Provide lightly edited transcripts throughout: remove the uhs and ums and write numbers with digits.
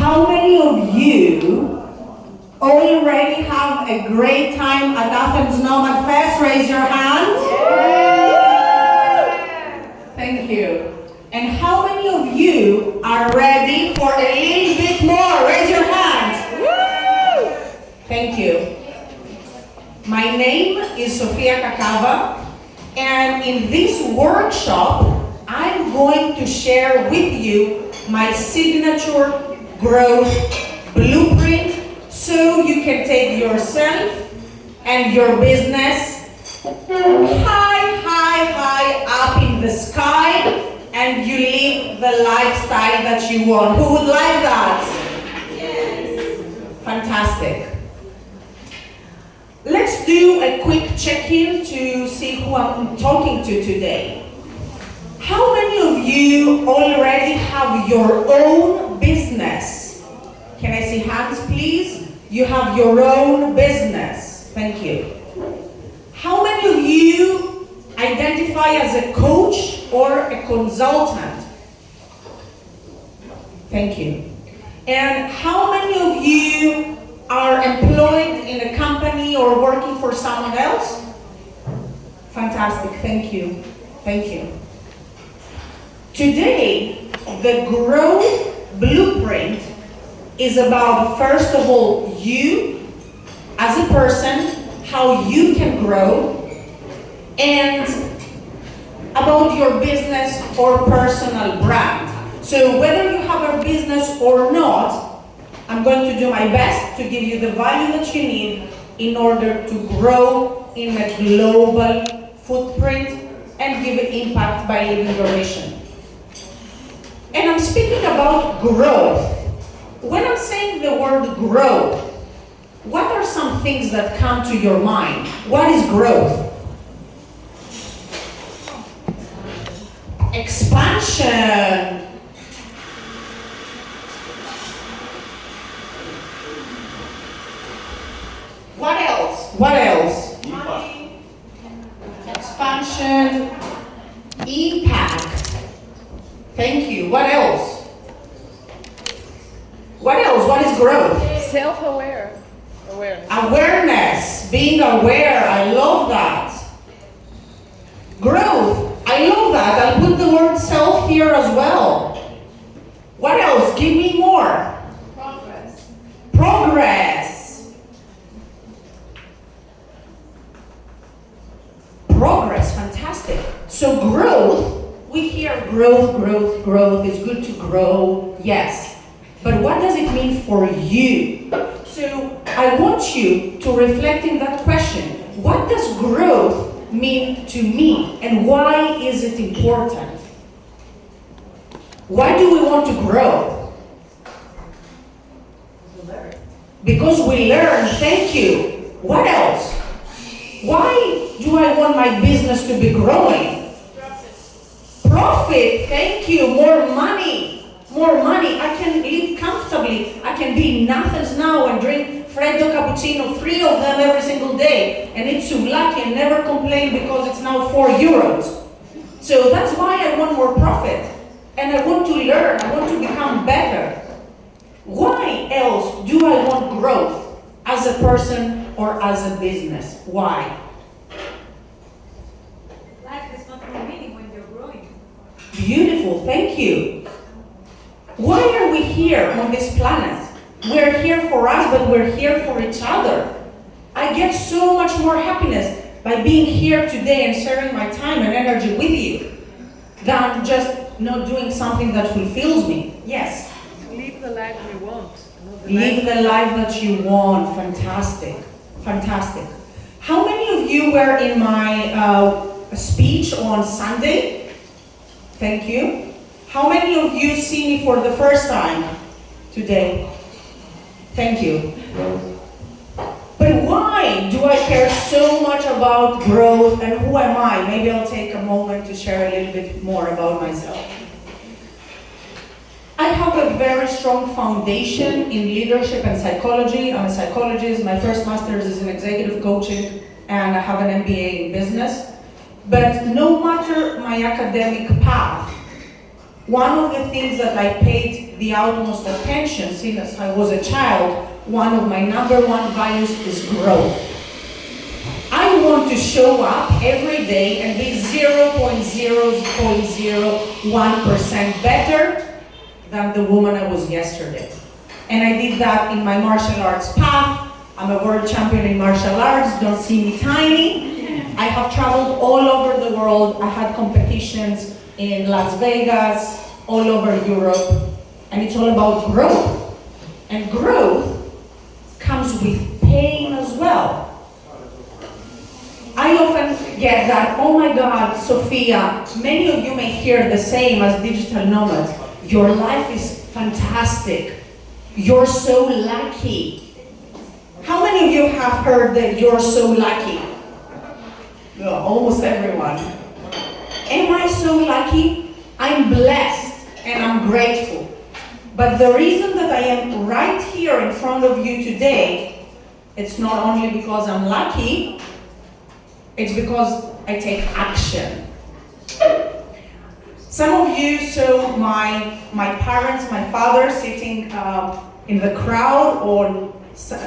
How many of you already have a great time at Athens Nomad Fest? Raise your hand. Thank you. And how many of you are ready for a little bit more? Raise your hands. Thank you. My name is Sofia Kakava, and in this workshop, I'm going to share with you my signature growth blueprint so you can take yourself and your business high up in the sky and you live the lifestyle that you want. Who would like that? Yes. Fantastic. Let's do a quick check-in to see who I'm talking to today. How many of you already have your own business? Can I see hands, please? You have your own business. Thank you. How many of you identify as a coach or a consultant? Thank you. And how many of you are employed in a company or working for someone else? Fantastic. Thank you. Thank you. Today, the growth blueprint is about, first of all, you as a person, how you can grow, and about your business or personal brand. So whether you have a business or not, I'm going to do my best to give you the value that you need in order to grow in a global footprint and give an impact by living your mission. And I'm speaking about growth. When I'm saying the word growth, what are some things that come to your mind? What is growth? Expansion. What else? What else? Money. Expansion. Impact. Thank you. What else? What else? What is growth? Self-aware. Awareness. Awareness. Being aware. I love that. Growth. I love that. I'll put the word self here as well. What else? Give me more. Progress. Progress. Progress. Fantastic. So growth. We hear growth is good to grow, yes. But what does it mean for you? So I want you to reflect in that question. What does growth mean to me and why is it important? Why do we want to grow? Because we learn, thank you. What else? Why do I want my business to be growing? Profit, thank you. More money. More money. I can live comfortably. I can be in Athens now and drink Freddo cappuccino, 3 of them every single day, and eat souvlaki and never complain because it's now 4 euros. So that's why I want more profit. And I want to learn. I want to become better. Why else do I want growth as a person or as a business? Why? Life has not more meaning when you're growing. Beautiful, thank you. Why are we here on this planet? We're here for us, but we're here for each other. I get so much more happiness by being here today and sharing my time and energy with you than just not doing something that fulfills me. Yes? Live the life we want. Live the life that you want. Fantastic. Fantastic. How many of you were in my speech on Sunday? Thank you. How many of you see me for the first time today? Thank you. But why do I care so much about growth and who am I? Maybe I'll take a moment to share a little bit more about myself. I have a very strong foundation in leadership and psychology. I'm a psychologist. My first master's is in executive coaching, and I have an MBA in business. But no matter my academic path, one of the things that I paid the utmost attention since I was a child. One of my number one values is growth. I want to show up every day and be 0.001% better than the woman I was yesterday. And I did that in my martial arts path. I'm a world champion in martial arts. Don't see me tiny. I have traveled all over the world. I had competitions in Las Vegas, all over Europe, and it's all about growth. And growth comes with pain as well. I often get that, oh my God, Sophia, many of you may hear the same as digital nomads. Your life is fantastic. You're so lucky. How many of you have heard that you're so lucky? No, almost everyone. Am I so lucky? I'm blessed and I'm grateful. But the reason that I am right here in front of you today, it's not only because I'm lucky, it's because I take action. Some of you saw my parents, my father sitting in the crowd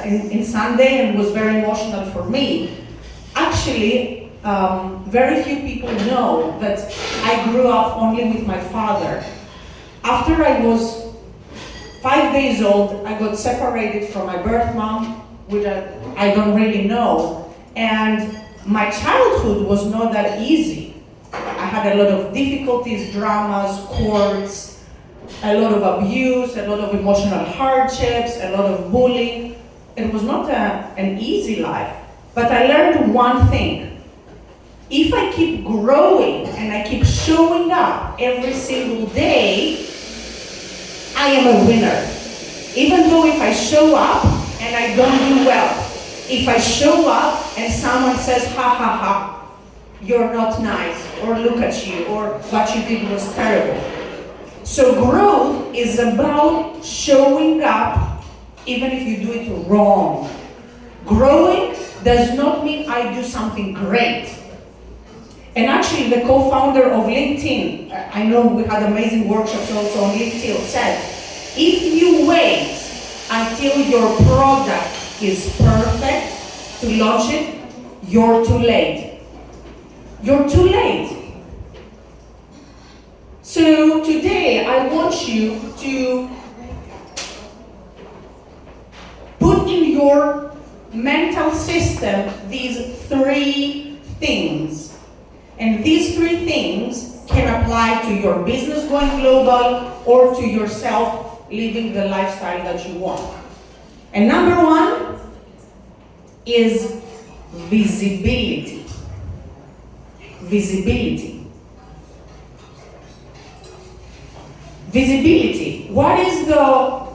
in Sunday, and it was very emotional for me. Actually, very few people know that I grew up only with my father. After I was 5 days old, I got separated from my birth mom, which I don't really know. And my childhood was not that easy. I had a lot of difficulties, dramas, courts, a lot of abuse, a lot of emotional hardships, a lot of bullying. It was not an easy life. But I learned one thing. If I keep growing and I keep showing up every single day, I am a winner. Even though if I show up and I don't do well, if I show up and someone says, ha ha ha, you're not nice, or look at you, or what you did was terrible. So growth is about showing up even if you do it wrong. Growing does not mean I do something great. And actually the co-founder of LinkedIn, I know we had amazing workshops also on LinkedIn, said, if you wait until your product is perfect to launch it, you're too late. You're too late. So today I want you to put in your mental system these three things. And these three things can apply to your business going global or to yourself living the lifestyle that you want. And number one is visibility. Visibility. Visibility. What is the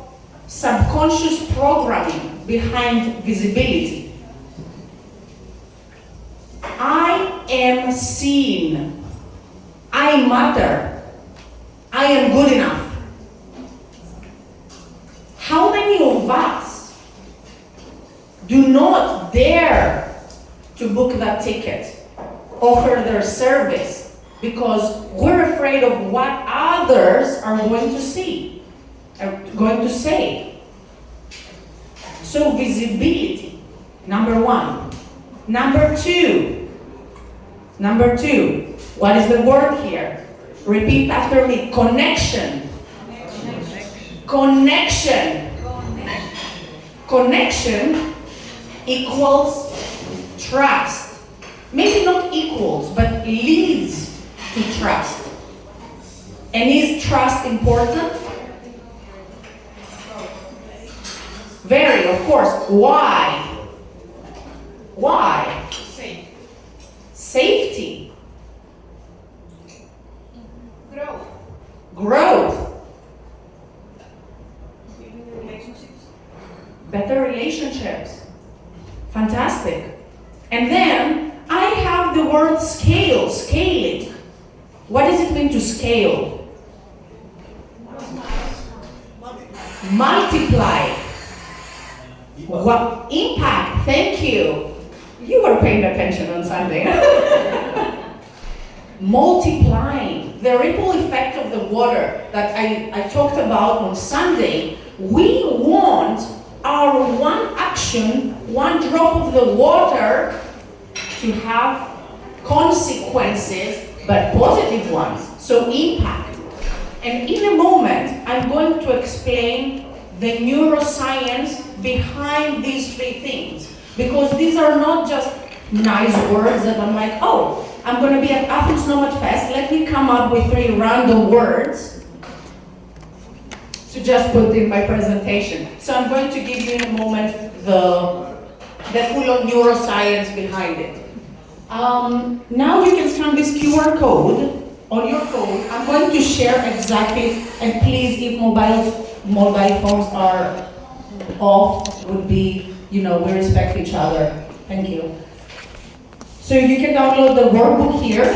subconscious programming behind visibility? I am seen. I matter. I am good enough. How many of us do not dare to book that ticket, offer their service, because we're afraid of what others are going to see, are going to say? So visibility, number one. Number two, what is the word here? Repeat after me, connection. Connection. Connection equals trust. Maybe not equals, but leads to trust. And is trust important? Very, of course. Why? Why? Safety. Growth. Better relationships. Fantastic. And then I have the word scale, scaling. What does it mean to scale? Multiply. What impact? Thank you. You were paying attention on Sunday. Multiplying. the ripple effect of the water that I talked about on Sunday, we want our one action, one drop of the water to have consequences, but positive ones, so impact. And in a moment, I'm going to explain the neuroscience behind these three things, because these are not just nice words that I'm like, oh, I'm going to be at Athens Nomad Fest, let me come up with three random words to just put in my presentation. So I'm going to give you in a moment the full-on neuroscience behind it. Now you can scan this QR code on your phone. I'm going to share exactly, and please, if mobile phones are off, would be, we respect each other. Thank you. So you can download the workbook here.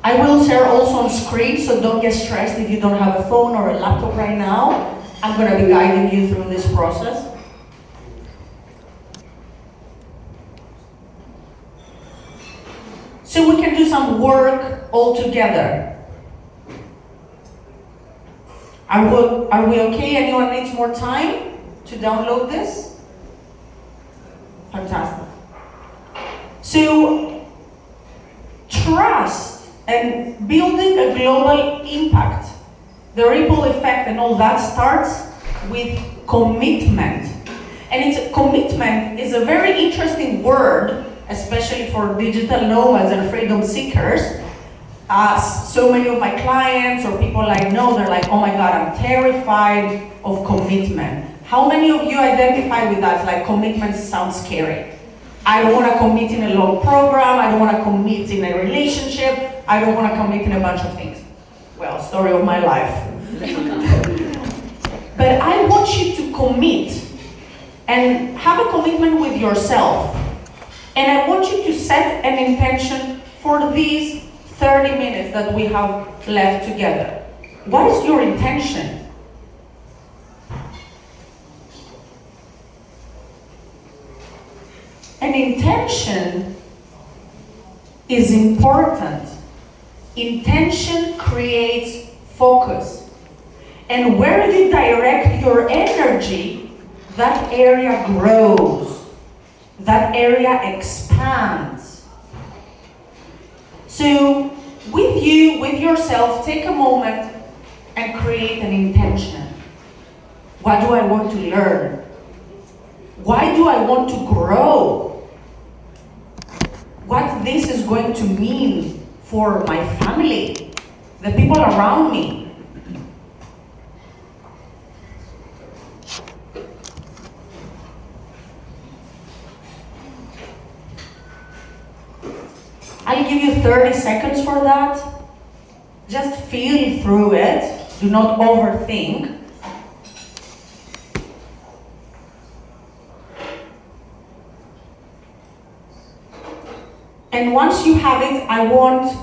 I will share also on screen, so don't get stressed if you don't have a phone or a laptop right now. I'm going to be guiding you through this process. So we can do some work all together. Are we okay? Anyone needs more time to download this? Fantastic. So, trust and building a global impact, the ripple effect and all that starts with commitment. And commitment is a very interesting word, especially for digital nomads and freedom seekers. So many of my clients or people I know, they're like, oh my God, I'm terrified of commitment. How many of you identify with that? Like, commitment sounds scary. I don't want to commit in a long program, I don't want to commit in a relationship, I don't want to commit in a bunch of things. Well, story of my life. But I want you to commit and have a commitment with yourself. And I want you to set an intention for these 30 minutes that we have left together. What is your intention? An intention is important. Intention creates focus. And where you direct your energy, that area grows. That area expands. So, with yourself, take a moment and create an intention. What do I want to learn? Why do I want to grow? What this is going to mean for my family, the people around me. I'll give you 30 seconds for that. Just feel through it. Do not overthink. And once you have it, I want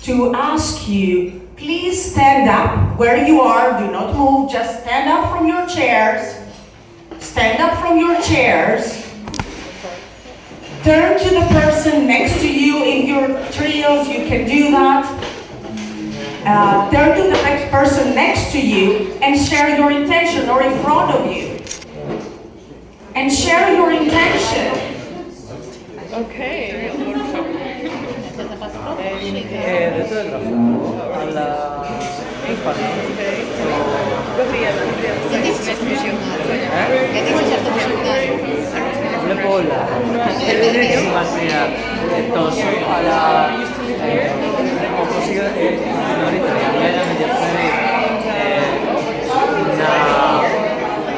to ask you, please stand up where you are. Do not move. Just stand up from your chairs. Stand up from your chairs. Turn to the person next to you. In your trios, you can do that. Turn to the next person next to you and share your intention, or in front of you. And share your intention. Okay.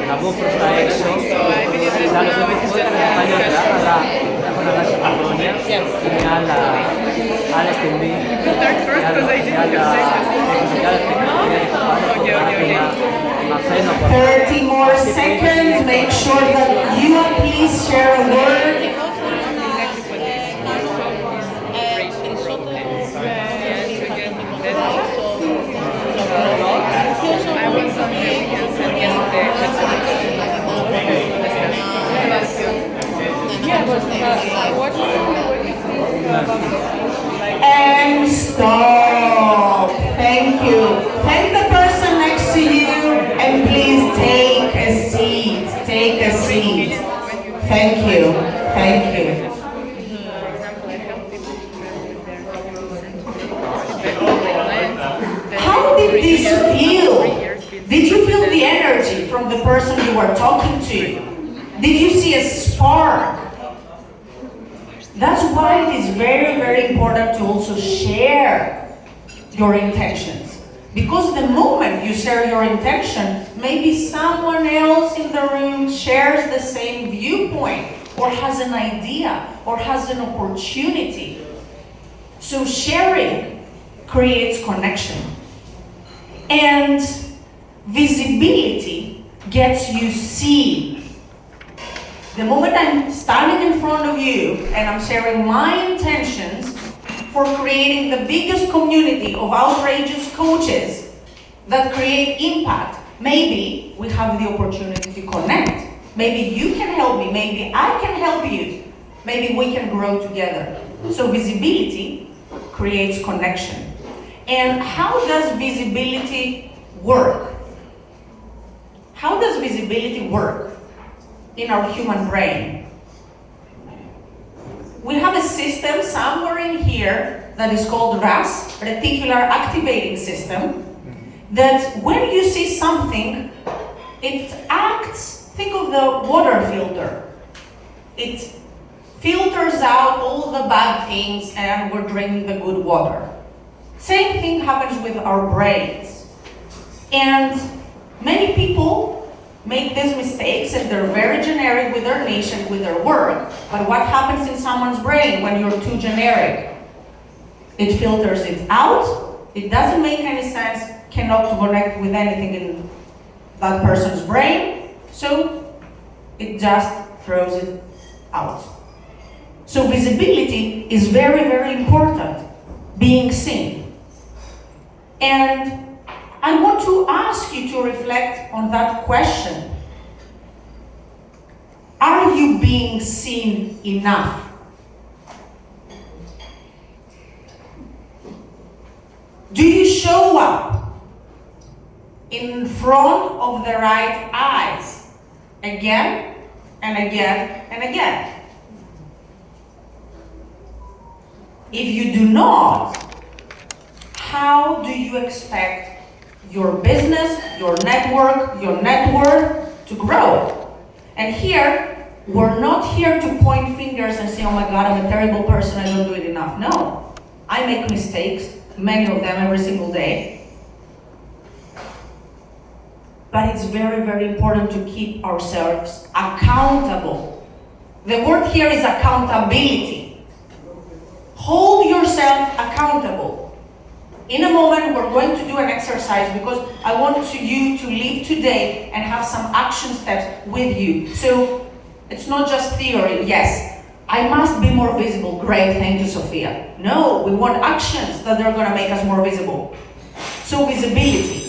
να βγω προς τα έξω, σαν να δούμε τις παλιότερα, αλλά έχω να αλλάξει τα χρόνια, είναι άλλα στιγμή, και άλλα 30 more seconds, make sure that you please share a word. And stop. Thank you. Thank you. For example, I help people with their clients. How did this feel? Did you feel the energy from the person you were talking to? Did you see a spark? That's why it is very, very important to also share your intentions. Because the moment you share your intention, maybe someone else in the room shares the same viewpoint, or has an idea, or has an opportunity. So sharing creates connection. And visibility gets you seen. The moment I'm standing in front of you and I'm sharing my intentions for creating the biggest community of outrageous coaches that create impact, maybe we have the opportunity to connect. Maybe you can help me, maybe I can help you. Maybe we can grow together. So visibility creates connection. And how does visibility work? How does visibility work in our human brain? We have a system somewhere in here that is called RAS, Reticular Activating System, that when you see something, it acts, think of the water filter. It filters out all the bad things and we're drinking the good water. Same thing happens with our brains. And many people make these mistakes and they're very generic with their niche and with their work. But what happens in someone's brain when you're too generic? It filters it out, it doesn't make any sense, cannot connect with anything in that person's brain, so it just throws it out. So visibility is very, very important, being seen. And I want to ask you to reflect on that question. Are you being seen enough? Do you show up in front of the right eyes again and again and again? If you do not, how do you expect your business, your network, your net worth to grow? And here, we're not here to point fingers and say, oh my God, I'm a terrible person, I don't do it enough. No, I make mistakes, many of them every single day. But it's very, very important to keep ourselves accountable. The word here is accountability. Hold yourself accountable. In a moment, we're going to do an exercise because I want you to leave today and have some action steps with you. So it's not just theory. Yes, I must be more visible. Great, thank you, Sophia. No, we want actions that are going to make us more visible. So visibility.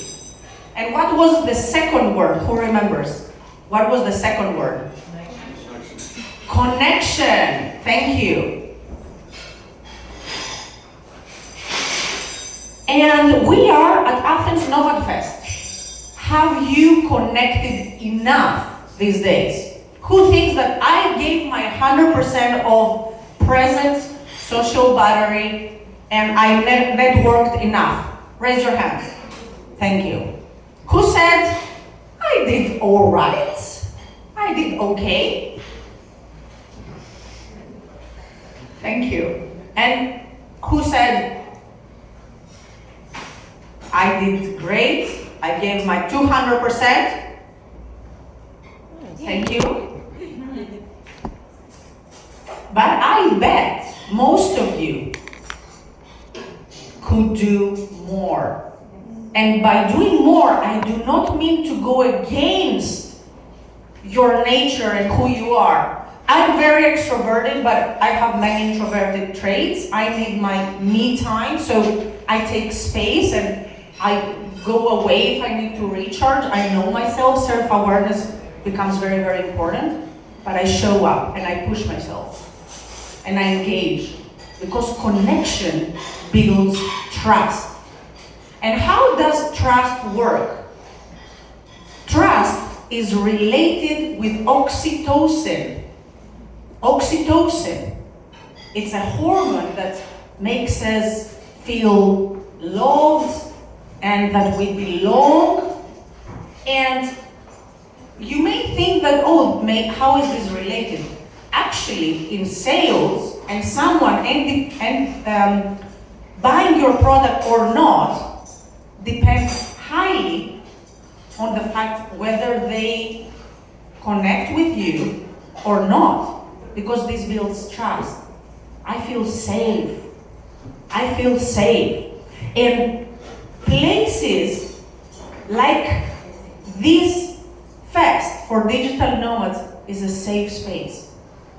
And what was the second word? Who remembers? What was the second word? Connection. Thank you. And we are at Athens Nomad Fest. Have you connected enough these days? Who thinks that I gave my 100% of presence, social battery, and I networked enough? Raise your hands. Thank you. Who said, I did all right? I did okay. Thank you. And who said, I did great, I gave my 200%. Thank you. But I bet most of you could do more. And by doing more, I do not mean to go against your nature and who you are. I'm very extroverted, but I have many introverted traits. I need my me time, so I take space and I go away if I need to recharge. I know myself, self-awareness becomes very, very important, but I show up and I push myself and I engage because connection builds trust. And how does trust work? Trust is related with oxytocin. Oxytocin, it's a hormone that makes us feel loved and that we belong. And you may think that, oh, how is this related? Actually, in sales, and someone buying your product or not depends highly on the fact whether they connect with you or not, because this builds trust. I feel safe. I feel safe. And places like this fest for digital nomads is a safe space.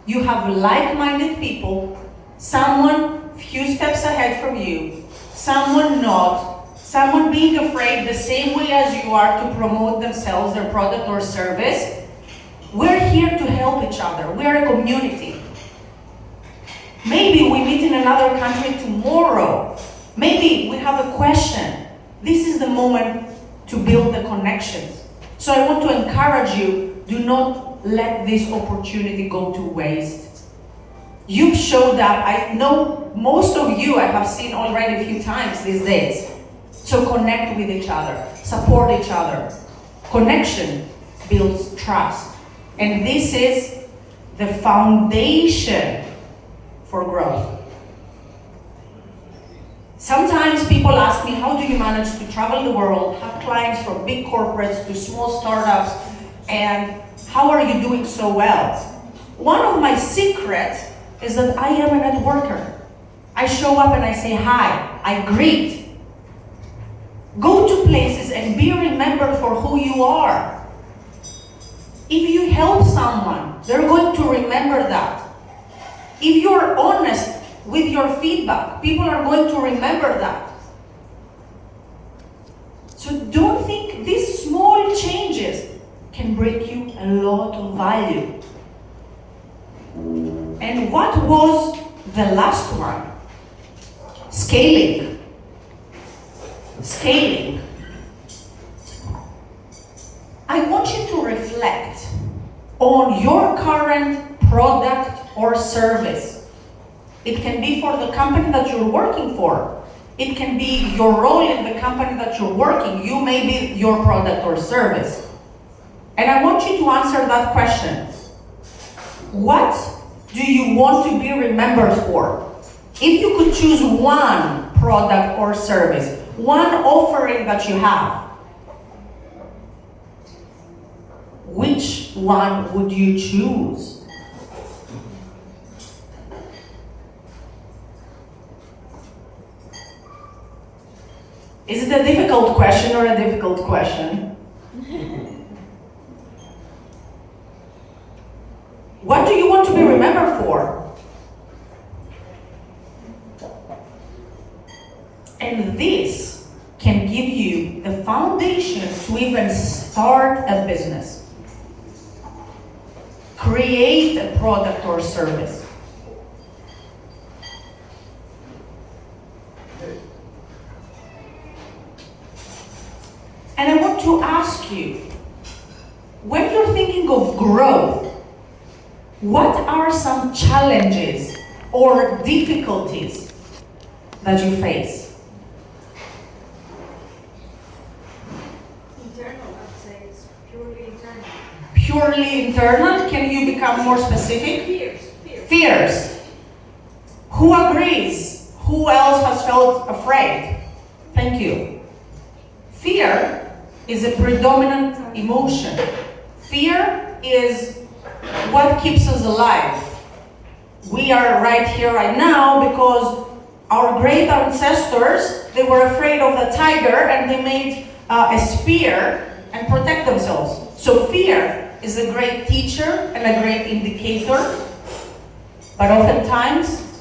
You have like-minded people, someone few steps ahead from you, someone not, someone being afraid the same way as you are to promote themselves, their product or service. We're here to help each other. We are a community. Maybe we meet in another country tomorrow. Maybe we have a question. This is the moment to build the connections. So I want to encourage you, do not let this opportunity go to waste. You've showed up. I know most of you I have seen already a few times these days. So connect with each other, support each other. Connection builds trust. And this is the foundation for growth. Sometimes people ask me, how do you manage to travel the world, have clients from big corporates to small startups, and how are you doing so well? One of my secrets is that I am a networker. I show up and I say hi, I greet. Go to places and be remembered for who you are. If you help someone, they're going to remember that. If you're honest with your feedback, people are going to remember that. So don't think these small changes can bring you a lot of value. And what was the last one? Scaling. Scaling. I want you to reflect on your current product or service. It can be for the company that you're working for. It can be your role in the company that you're working. You may be your product or service. And I want you to answer that question. What do you want to be remembered for? If you could choose one product or service, one offering that you have, which one would you choose? Is it a difficult question or a difficult question? What do you want to be remembered for? And this can give you the foundation to even start a business. Create a product or service. And I want to ask you, when you're thinking of growth, what are some challenges or difficulties that you face? Internal, I'd say. It's purely internal. Purely internal? Can you become more specific? Fears. Fears. Who agrees? Who else has felt afraid? Thank you. Fear is a predominant emotion. Fear is what keeps us alive. We are right here, right now, because our great ancestors, they were afraid of the tiger and they made a spear and protect themselves. So fear is a great teacher and a great indicator, but oftentimes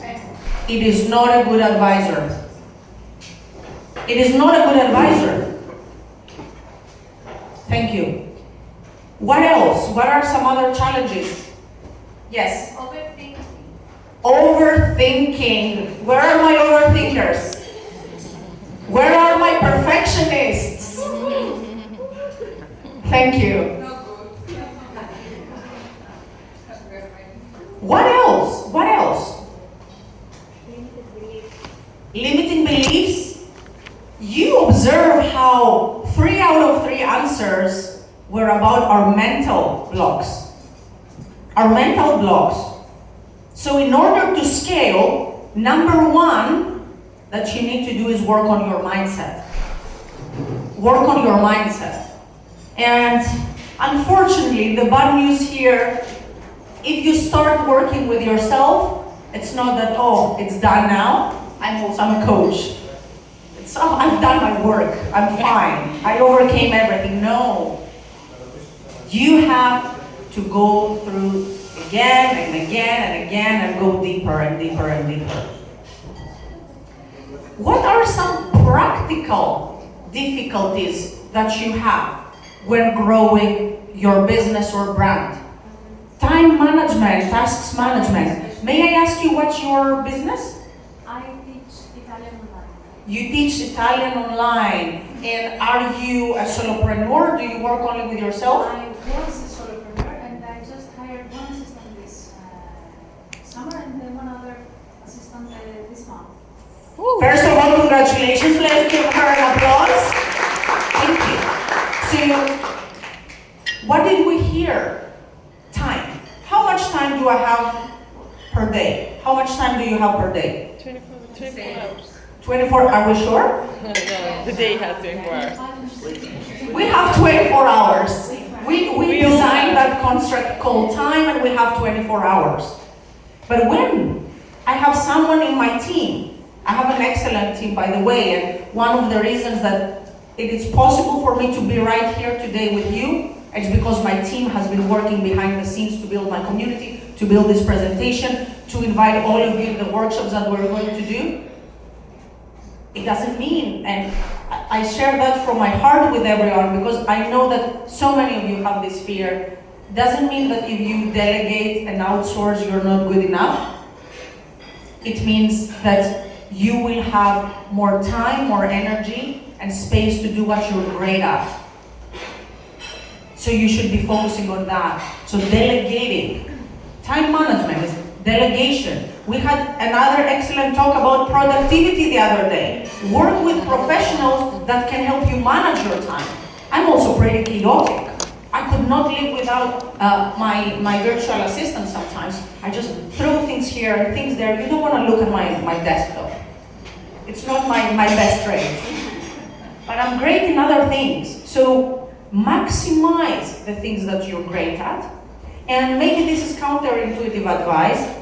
it is not a good advisor. It is not a good advisor. Thank you. What else? What are some other challenges? Yes? Overthinking. Overthinking. Where are my overthinkers? Where are my perfectionists? Thank you. What answers were about our mental blocks. Our mental blocks. So in order to scale, number one that you need to do is work on your mindset. Work on your mindset. And unfortunately, the bad news here, if you start working with yourself, it's not that, oh, it's done now. I'm a coach. It's, oh, I've done my work. I'm fine. I overcame everything. No. You have to go through again and again and again and go deeper and deeper and deeper. What are some practical difficulties that you have when growing your business or brand? Time management, tasks management. May I ask you what's your business? I teach Italian online. You teach Italian online. And are you a solopreneur? Do you work only with yourself? I was a solopreneur and I just hired one assistant this summer and then one other assistant this month. First of all, congratulations. Let's give her an applause. Thank you. So, what did we hear? Time. How much time do I have per day? How much time do you have per day? 24 hours. 24, are we sure? No, the day has 24 hours. We have 24 hours. We designed that construct called time and we have 24 hours. But when I have someone in my team, I have an excellent team, by the way, and one of the reasons that it is possible for me to be right here today with you, it's because my team has been working behind the scenes to build my community, to build this presentation, to invite all of you in the workshops that we're going to do. It doesn't mean, and I share that from my heart with everyone because I know that so many of you have this fear. Doesn't mean that if you delegate and outsource, you're not good enough. It means that you will have more time, more energy, and space to do what you're great at. So you should be focusing on that. So delegating. Time management is delegation. We had another excellent talk about productivity the other day. Work with professionals that can help you manage your time. I'm also pretty chaotic. I could not live without my virtual assistant sometimes. I just throw things here and things there. You don't want to look at my desk though. It's not my best trait. But I'm great in other things. So maximize the things that you're great at. And maybe this is counterintuitive advice.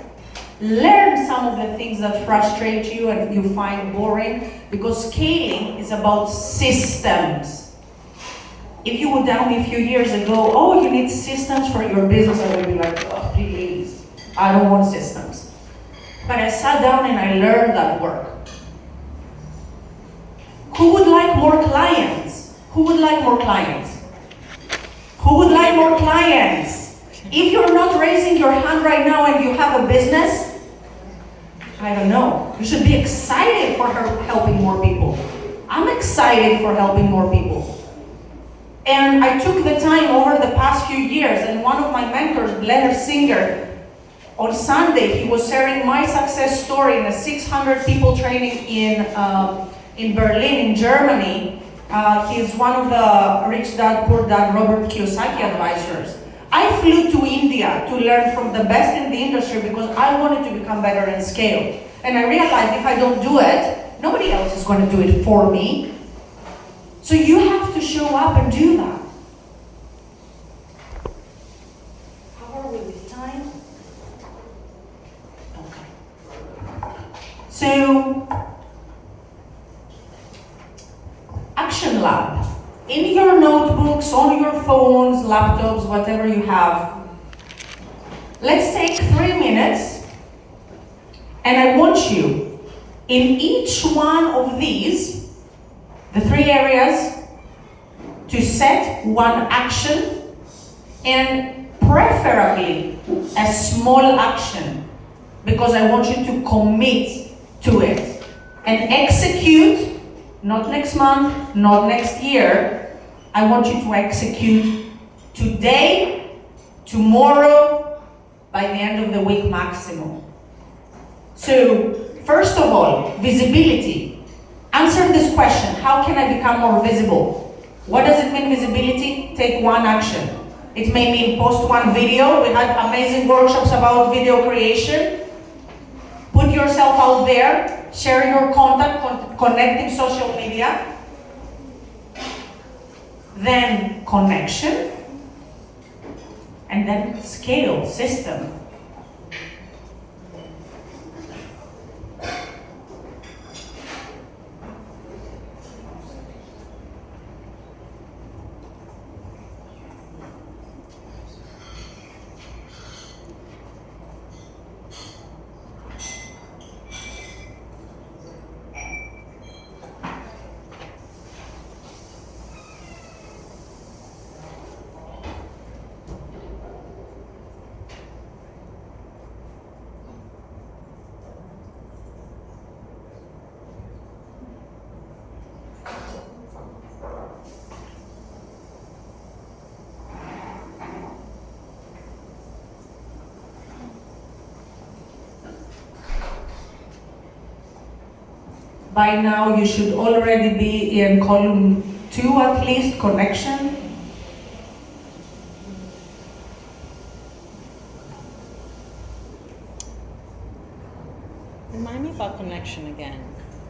Learn some of the things that frustrate you and you find boring, because scaling is about systems. If you would tell me a few years ago, oh, you need systems for your business, I would be like, oh, please, I don't want systems. But I sat down and I learned that work. Who would like more clients? Who would like more clients? Who would like more clients? If you're not raising your hand right now and you have a business, I don't know. You should be excited for helping more people. I'm excited for helping more people. And I took the time over the past few years, and one of my mentors, Leonard Singer, on Sunday, he was sharing my success story in a 600 people training in Berlin, in Germany. He's one of the Rich Dad, Poor Dad, Robert Kiyosaki advisors. I flew to India to learn from the best in the industry because I wanted to become better and scale. And I realized if I don't do it, nobody else is going to do it for me. So you have to show up and do that. How are we with time? Okay. So, Action Lab. In your notebooks, on your phones, laptops, whatever you have, let's take 3 minutes, and I want you, in each one of these, the 3 areas, to set one action, and preferably a small action, because I want you to commit to it and execute. Not next month, not next year. I want you to execute today, tomorrow, by the end of the week maximum. So, first of all, visibility. Answer this question: how can I become more visible? What does it mean, visibility? Take one action. It may mean post one video. We had amazing workshops about video creation. Put yourself out there, share your content, connect in social media. Then connection. And then scale, system. By now, you should already be in column 2 at least, connection. Remind me about connection again.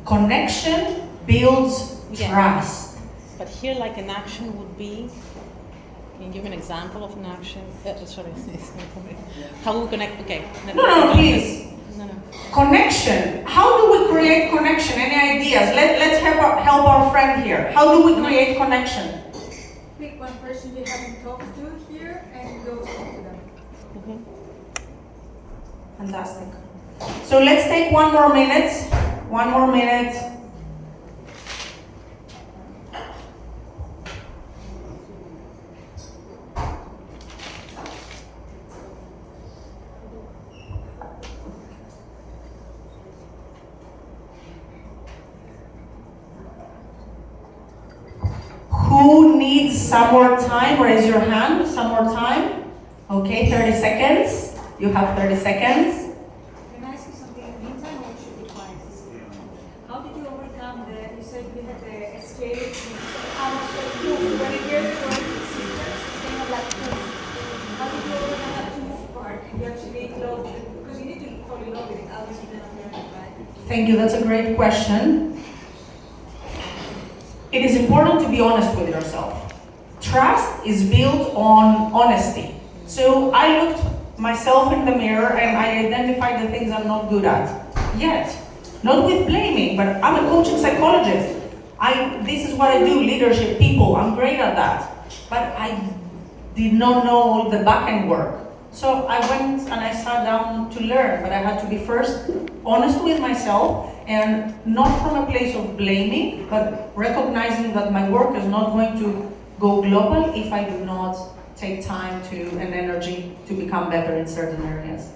Connection builds Yeah. trust. But here, like an action would be, can you give an example of an action? Sorry, how we connect? Okay. No, please. No. Connection. How do we create connection? Any ideas? Let's help our friend here. How do we create connection? Pick one person you haven't talked to here and go talk to them. Fantastic. So let's take one more minute. One more minute. Who needs some more time? Raise your hand. Some more time. Okay, 30 seconds. You have 30 seconds. Can I ask you something in the meantime, or should be quiet? How did you overcome you said you had the escape, how much proof, when it gets to systems, it's kind of like proof. How did you overcome that proof part? You actually love it, because you need to fall in love with it, otherwise you cannot learn it, right? Thank you. That's a great question. It is important to be honest with yourself. Trust is built on honesty. So I looked myself in the mirror and I identified the things I'm not good at. Yet, not with blaming, but I'm a coaching psychologist. This is what I do, leadership, people, I'm great at that. But I did not know all the back-end work. So I went and I sat down to learn, but I had to be first honest with myself and not from a place of blaming, but recognizing that my work is not going to go global if I do not take time and energy to become better in certain areas.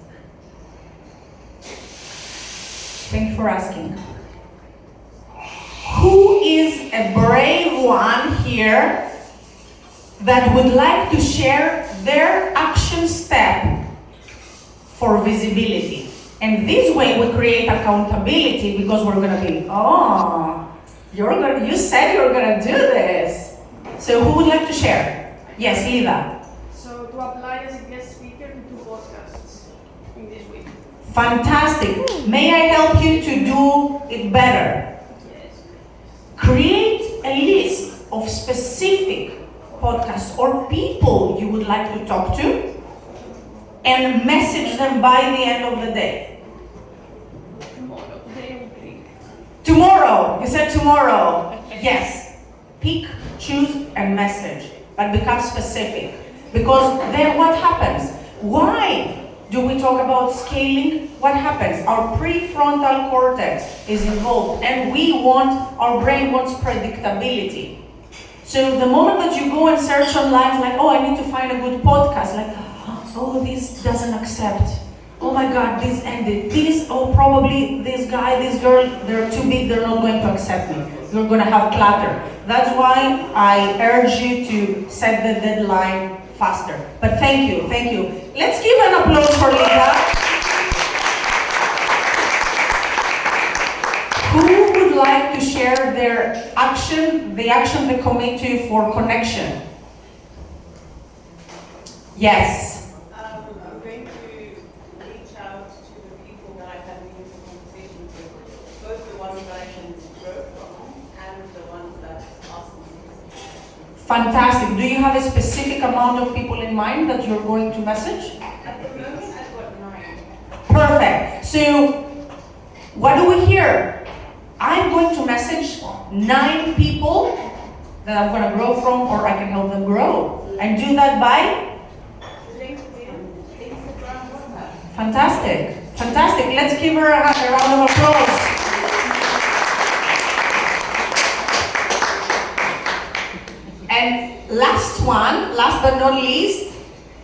Thank you for asking. Who is a brave one here that would like to share their action step for visibility? And this way we create accountability, because we're gonna be, you said you're gonna do this. So who would like to share? Yes, Lida. So to apply as a guest speaker to 2 podcasts in this week. Fantastic. May I help you to do it better? Yes. Create a list of specific podcasts or people you would like to talk to and message them by the end of the day. Tomorrow. You said tomorrow. Yes. Pick, choose, and message. But become specific. Because then what happens? Why do we talk about scaling? What happens? Our prefrontal cortex is involved, and our brain wants predictability. So the moment that you go and search online, it's like, I need to find a good podcast, like, this doesn't accept. Oh my God, this ended. Probably this guy, this girl, they're too big, they're not going to accept me. You're going to have clutter. That's why I urge you to set the deadline faster. But thank you. Let's give an applause for Lida. Who would like to share their action, the action they commit to for connection? Yes. I'm going to reach out to the people that I've had meaningful conversations with, both the ones that I can grow from and the ones that ask me questions. Fantastic. Do you have a specific amount of people in mind that you're going to message? At the moment, I've got 9. Perfect. So, what do we hear? I'm going to message 9 people that I'm going to grow from or I can help them grow. And do that by? LinkedIn, Instagram, WhatsApp. Fantastic. Fantastic. Let's give her a round of applause. And last one, last but not least,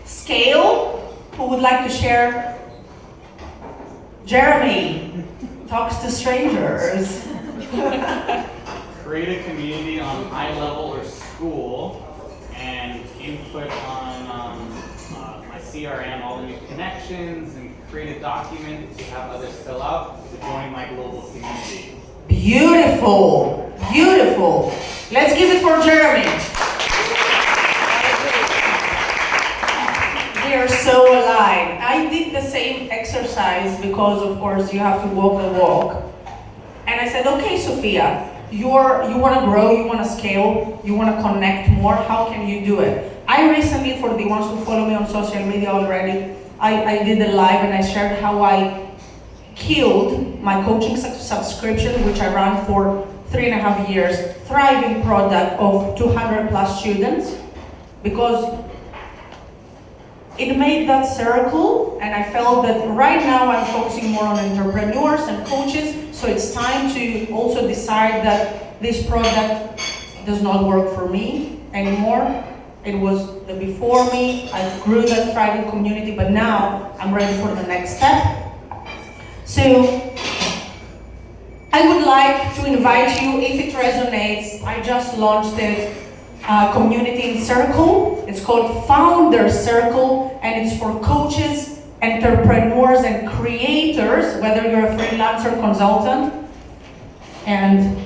scale. Who would like to share? Jeremy talks to strangers. Create a community on high level or school and input on my CRM, all the new connections, and create a document to have others fill out to join my global community. Beautiful. Beautiful. Let's give it for Jeremy. They are so aligned. I did the same exercise because, of course, you have to walk the walk. And I said, okay, Sophia, you want to grow, you want to scale, you want to connect more. How can you do it? I recently, for the ones who follow me on social media already, I did a live and I shared how I killed my coaching subscription, which I ran for 3.5 years, thriving product of 200 plus students, because it made that circle, and I felt that right now I'm focusing more on entrepreneurs and coaches, so it's time to also decide that this product does not work for me anymore. It was the before me, I grew that thriving community, but now I'm ready for the next step. So, I would like to invite you, if it resonates, I just launched it, community in Circle. It's called Founder Circle, and it's for coaches, entrepreneurs, and creators, whether you're a freelancer, consultant, and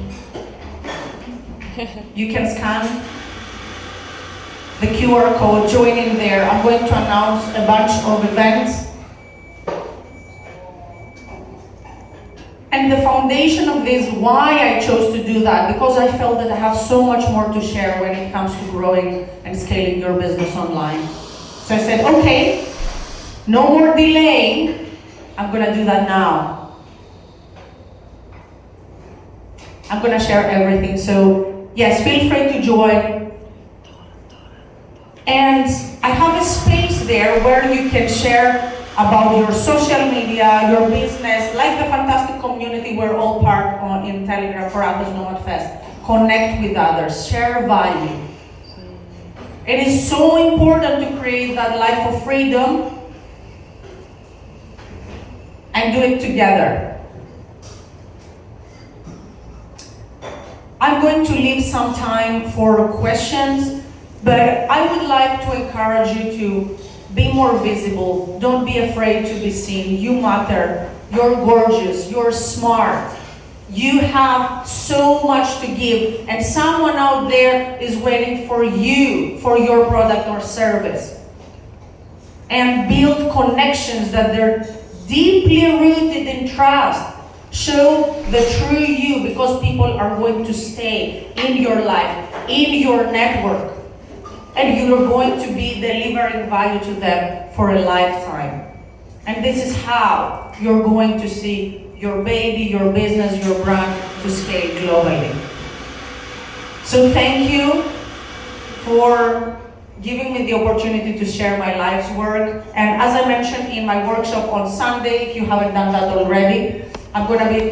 you can scan the QR code, join in there. I'm going to announce a bunch of events. And the foundation of this, why I chose to do that, because I felt that I have so much more to share when it comes to growing and scaling your business online. So I said, okay, no more delaying, I'm gonna do that now. I'm gonna share everything, so yes, feel free to join. And I have a space there where you can share about your social media, your business, like the fantastic community we're all part of in Telegram for Athens Nomad Fest. Connect with others, share value. It is so important to create that life of freedom and do it together. I'm going to leave some time for questions, but I would like to encourage you to be more visible. Don't be afraid to be seen. You matter. You're gorgeous. You're smart. You have so much to give, and someone out there is waiting for you, for your product or service. And build connections that they're deeply rooted in trust. Show the true you, because people are going to stay in your life, in your network. And you're going to be delivering value to them for a lifetime. And this is how you're going to see your baby, your business, your brand to scale globally. So thank you for giving me the opportunity to share my life's work. And as I mentioned in my workshop on Sunday, if you haven't done that already, I'm going to be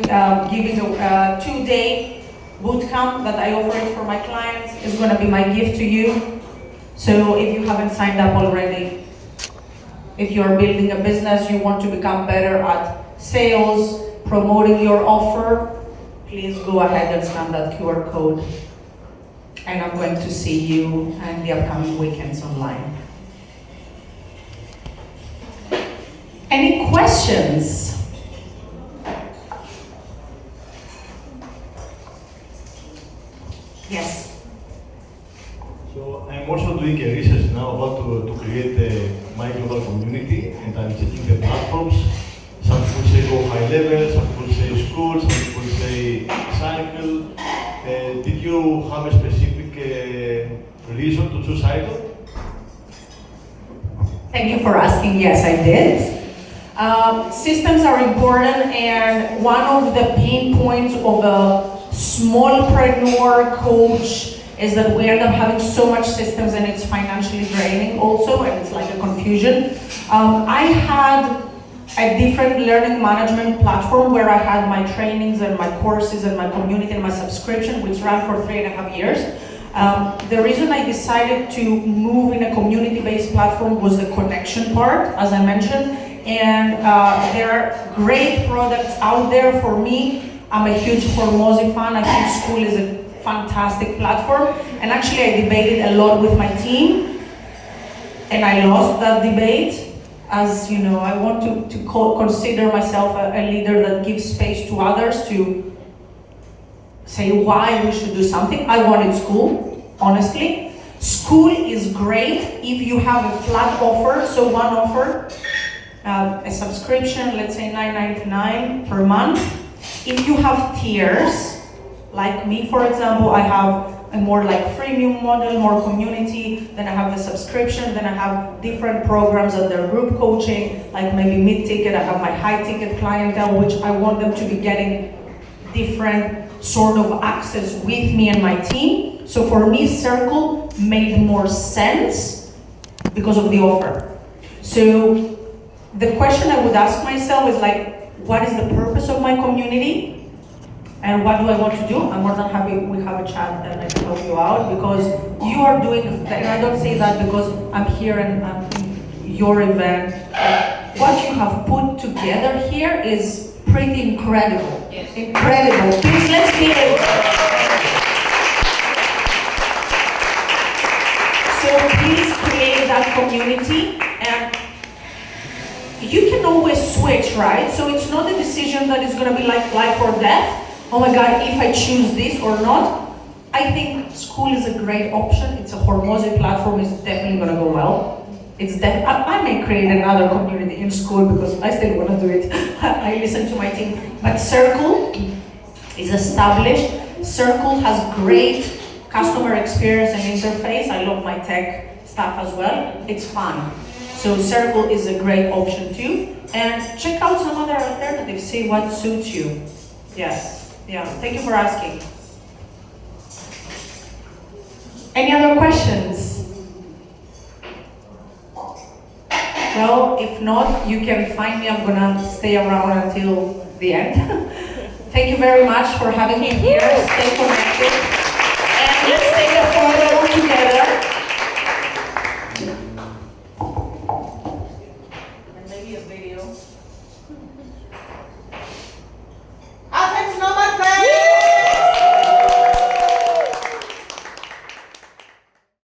giving a 2-day bootcamp that I offer it for my clients. It's going to be my gift to you. So if you haven't signed up already, if you're building a business, you want to become better at sales, promoting your offer, please go ahead and scan that QR code. And I'm going to see you in the upcoming weekends online. Any questions? create my global community, and I'm checking the platforms. Some people say go high level, some people say school, some people say cycle. Did you have a specific reason to choose cycle? Thank you for asking. Yes, I did. Systems are important, and one of the pain points of a smallpreneur coach is that we end up having so much systems and it's financially draining also, and it's like a confusion. I had a different learning management platform where I had my trainings and my courses and my community and my subscription, which ran for 3.5 years. The reason I decided to move in a community-based platform was the connection part, as I mentioned, and there are great products out there for me. I'm a huge Hormozy fan. I think school is a fantastic platform, and actually I debated a lot with my team, and I lost that debate. As you know, I want to consider myself a leader that gives space to others to say why we should do something. I wanted school, honestly. School is great if you have a flat offer, so one offer, a subscription, let's say $9.99 per month. If you have tiers, like me, for example, I have a more like freemium model, more community, then I have the subscription, then I have different programs under group coaching, like maybe mid-ticket, I have my high-ticket clientele, which I want them to be getting different sort of access with me and my team. So for me, Circle made more sense because of the offer. So the question I would ask myself is like, what is the purpose of my community? And what do I want to do? I'm more than happy we have a chat and I can help you out, because you are doing, and I don't say that because I'm here and I'm in your event. What you have put together here is pretty incredible. Yes. Incredible. Please, let's give it. So please create that community, and you can always switch, right? So it's not a decision that is going to be like life or death. Oh my God, if I choose this or not. I think school is a great option. It's a Hormozy platform. It's definitely going to go well. I may create another community in school because I still want to do it. I listen to my team. But Circle is established. Circle has great customer experience and interface. I love my tech stuff as well. It's fun. So Circle is a great option too. And check out some other alternatives. See what suits you. Yes. Yeah. Thank you for asking. Any other questions? Well, if not, you can find me. I'm gonna stay around until the end. Thank you very much for having me here. Stay connected. And let's take a photo together. And maybe a video.